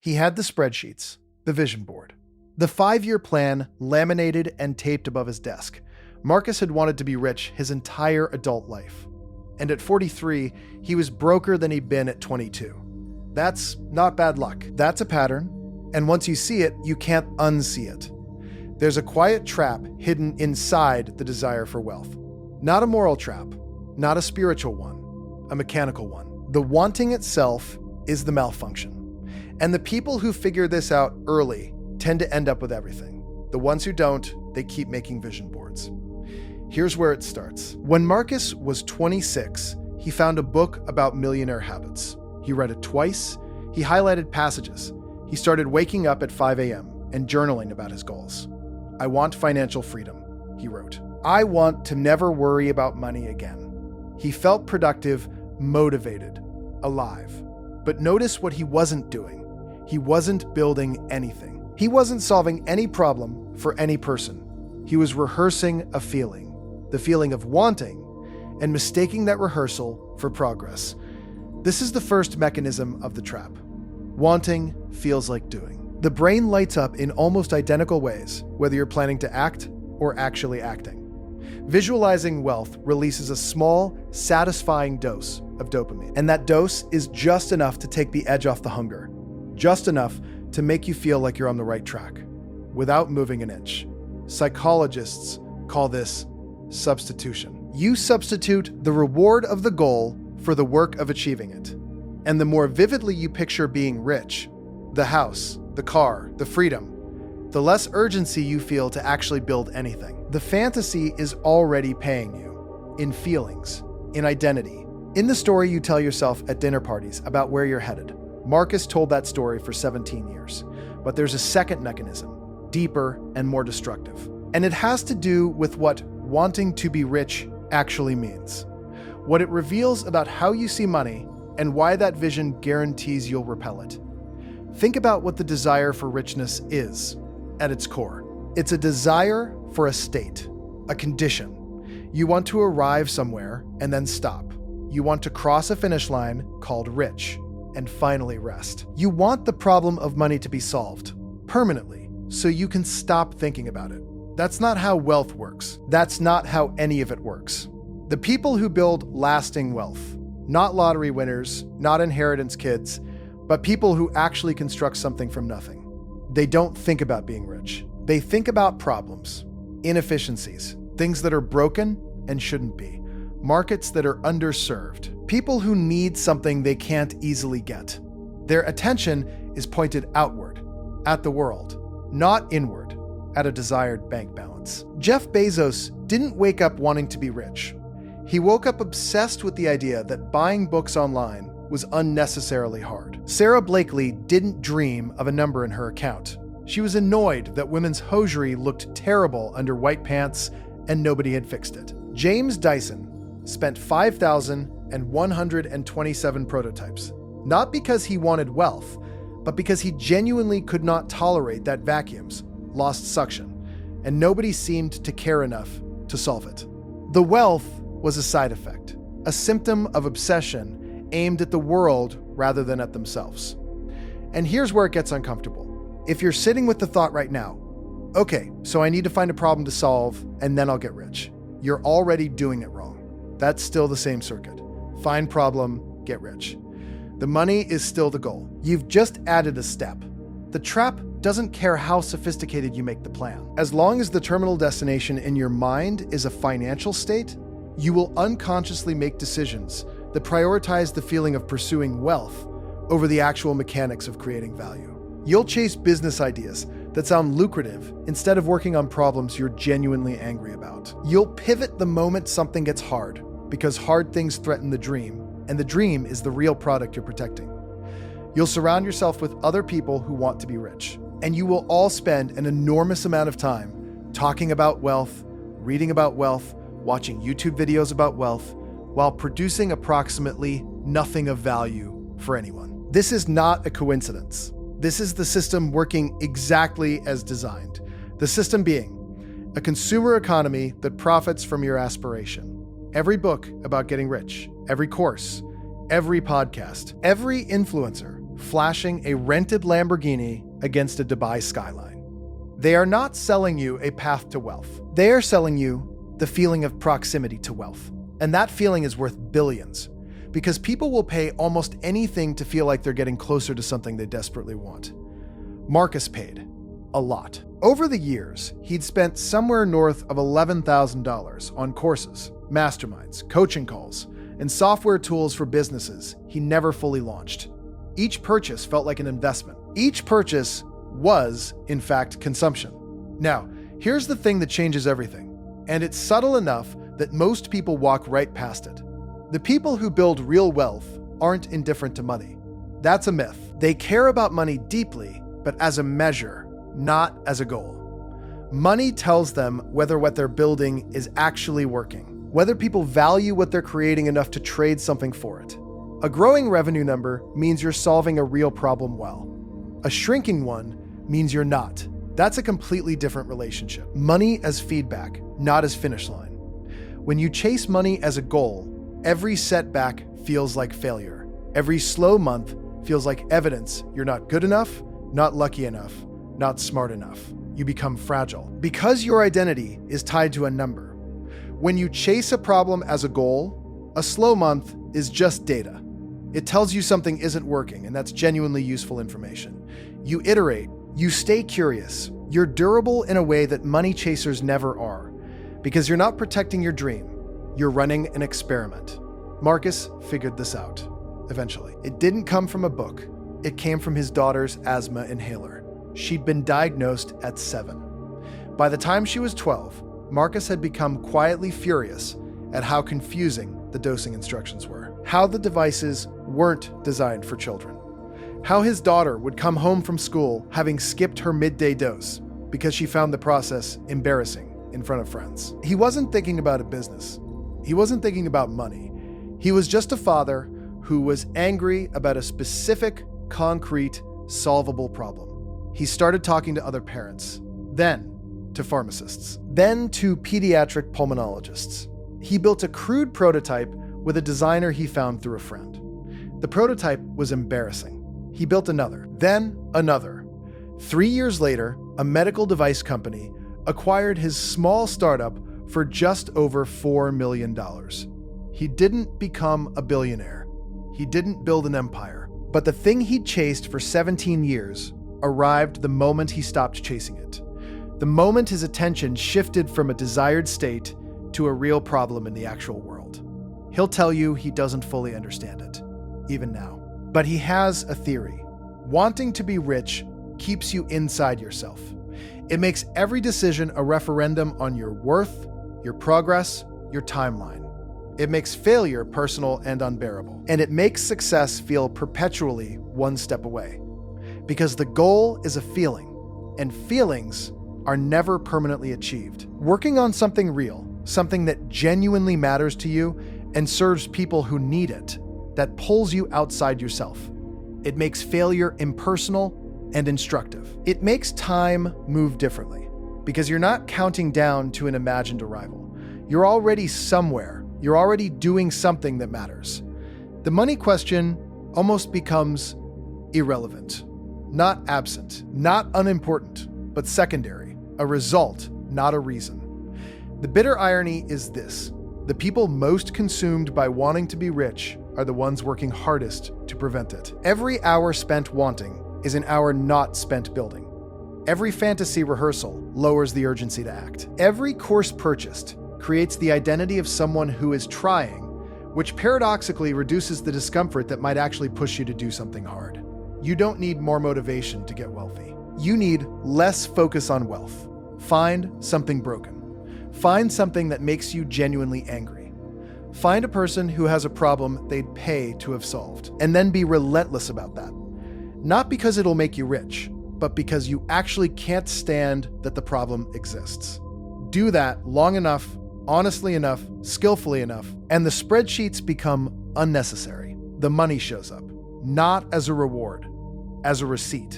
He had the spreadsheets, the vision board, the 5-year plan laminated and taped above his desk. Marcus had wanted to be rich his entire adult life. And at 43, he was broker than he'd been at 22. That's not bad luck. That's a pattern. And once you see it, you can't unsee it. There's a quiet trap hidden inside the desire for wealth. Not a moral trap, not a spiritual one, a mechanical one. The wanting itself is the malfunction. And the people who figure this out early tend to end up with everything. The ones who don't, they keep making vision boards. Here's where it starts. When Marcus was 26, he found a book about millionaire habits. He read it twice. He highlighted passages. He started waking up at 5 a.m. and journaling about his goals. "I want financial freedom," he wrote. "I want to never worry about money again." He felt productive, motivated, alive. But notice what he wasn't doing. He wasn't building anything. He wasn't solving any problem for any person. He was rehearsing a feeling, the feeling of wanting, and mistaking that rehearsal for progress. This is the first mechanism of the trap. Wanting feels like doing. The brain lights up in almost identical ways, whether you're planning to act or actually acting. Visualizing wealth releases a small, satisfying dose of dopamine, and that dose is just enough to take the edge off the hunger, just enough to make you feel like you're on the right track, without moving an inch. Psychologists call this substitution. You substitute the reward of the goal for the work of achieving it. And the more vividly you picture being rich, the house, the car, the freedom, the less urgency you feel to actually build anything. The fantasy is already paying you in feelings, in identity. In the story you tell yourself at dinner parties about where you're headed. Marcus told that story for 17 years. But there's a second mechanism, deeper and more destructive. And it has to do with what wanting to be rich actually means. What it reveals about how you see money and why that vision guarantees you'll repel it. Think about what the desire for richness is at its core. It's a desire for a state, a condition. You want to arrive somewhere and then stop. You want to cross a finish line called rich and finally rest. You want the problem of money to be solved permanently so you can stop thinking about it. That's not how wealth works. That's not how any of it works. The people who build lasting wealth, not lottery winners, not inheritance kids, but people who actually construct something from nothing. They don't think about being rich. They think about problems, inefficiencies, things that are broken and shouldn't be, markets that are underserved, people who need something they can't easily get. Their attention is pointed outward, at the world, not inward, at a desired bank balance. Jeff Bezos didn't wake up wanting to be rich. He woke up obsessed with the idea that buying books online was unnecessarily hard. Sarah Blakely didn't dream of a number in her account. She was annoyed that women's hosiery looked terrible under white pants and nobody had fixed it. James Dyson spent 5,127 prototypes, not because he wanted wealth, but because he genuinely could not tolerate that vacuums lost suction, and nobody seemed to care enough to solve it. The wealth was a side effect, a symptom of obsession aimed at the world rather than at themselves. And here's where it gets uncomfortable. If you're sitting with the thought right now, okay, so I need to find a problem to solve and then I'll get rich. You're already doing it wrong. That's still the same circuit. Find problem, get rich. The money is still the goal. You've just added a step. The trap doesn't care how sophisticated you make the plan. As long as the terminal destination in your mind is a financial state, you will unconsciously make decisions that prioritize the feeling of pursuing wealth over the actual mechanics of creating value. You'll chase business ideas that sound lucrative instead of working on problems you're genuinely angry about. You'll pivot the moment something gets hard because hard things threaten the dream, and the dream is the real product you're protecting. You'll surround yourself with other people who want to be rich, and you will all spend an enormous amount of time talking about wealth, reading about wealth, watching YouTube videos about wealth, while producing approximately nothing of value for anyone. This is not a coincidence. This is the system working exactly as designed. The system being a consumer economy that profits from your aspiration. Every book about getting rich, every course, every podcast, every influencer flashing a rented Lamborghini against a Dubai skyline. They are not selling you a path to wealth. They are selling you the feeling of proximity to wealth. And that feeling is worth billions, because people will pay almost anything to feel like they're getting closer to something they desperately want. Marcus paid a lot. Over the years, he'd spent somewhere north of $11,000 on courses, masterminds, coaching calls, and software tools for businesses he never fully launched. Each purchase felt like an investment. Each purchase was, in fact, consumption. Now, here's the thing that changes everything, and it's subtle enough that most people walk right past it. The people who build real wealth aren't indifferent to money. That's a myth. They care about money deeply, but as a measure, not as a goal. Money tells them whether what they're building is actually working, whether people value what they're creating enough to trade something for it. A growing revenue number means you're solving a real problem well. A shrinking one means you're not. That's a completely different relationship. Money as feedback, not as finish line. When you chase money as a goal, every setback feels like failure. Every slow month feels like evidence you're not good enough, not lucky enough, not smart enough. You become fragile because your identity is tied to a number. When you chase a problem as a goal, a slow month is just data. It tells you something isn't working, and that's genuinely useful information. You iterate, you stay curious, you're durable in a way that money chasers never are, because you're not protecting your dream. You're running an experiment. Marcus figured this out, eventually. It didn't come from a book. It came from his daughter's asthma inhaler. She'd been diagnosed at 7. By the time she was 12, Marcus had become quietly furious at how confusing the dosing instructions were, how the devices weren't designed for children, how his daughter would come home from school having skipped her midday dose because she found the process embarrassing in front of friends. He wasn't thinking about a business. He wasn't thinking about money. He was just a father who was angry about a specific, concrete, solvable problem. He started talking to other parents, then to pharmacists, then to pediatric pulmonologists. He built a crude prototype with a designer he found through a friend. The prototype was embarrassing. He built another, then another. 3 years later, a medical device company acquired his small startup for just over $4 million. He didn't become a billionaire. He didn't build an empire. But the thing he'd chased for 17 years arrived the moment he stopped chasing it. The moment his attention shifted from a desired state to a real problem in the actual world. He'll tell you he doesn't fully understand it, even now. But he has a theory. Wanting to be rich keeps you inside yourself. It makes every decision a referendum on your worth, your progress, your timeline. It makes failure personal and unbearable. And it makes success feel perpetually one step away. Because the goal is a feeling, and feelings are never permanently achieved. Working on something real, something that genuinely matters to you and serves people who need it, that pulls you outside yourself. It makes failure impersonal and instructive. It makes time move differently, because you're not counting down to an imagined arrival. You're already somewhere. You're already doing something that matters. The money question almost becomes irrelevant. Not absent, not unimportant, but secondary, a result, not a reason. The bitter irony is this: the people most consumed by wanting to be rich are the ones working hardest to prevent it. Every hour spent wanting is an hour not spent building. Every fantasy rehearsal lowers the urgency to act. Every course purchased creates the identity of someone who is trying, which paradoxically reduces the discomfort that might actually push you to do something hard. You don't need more motivation to get wealthy. You need less focus on wealth. Find something broken. Find something that makes you genuinely angry. Find a person who has a problem they'd pay to have solved, and then be relentless about that. Not because it'll make you rich, but because you actually can't stand that the problem exists. Do that long enough, honestly enough, skillfully enough, and the spreadsheets become unnecessary. The money shows up, not as a reward, as a receipt.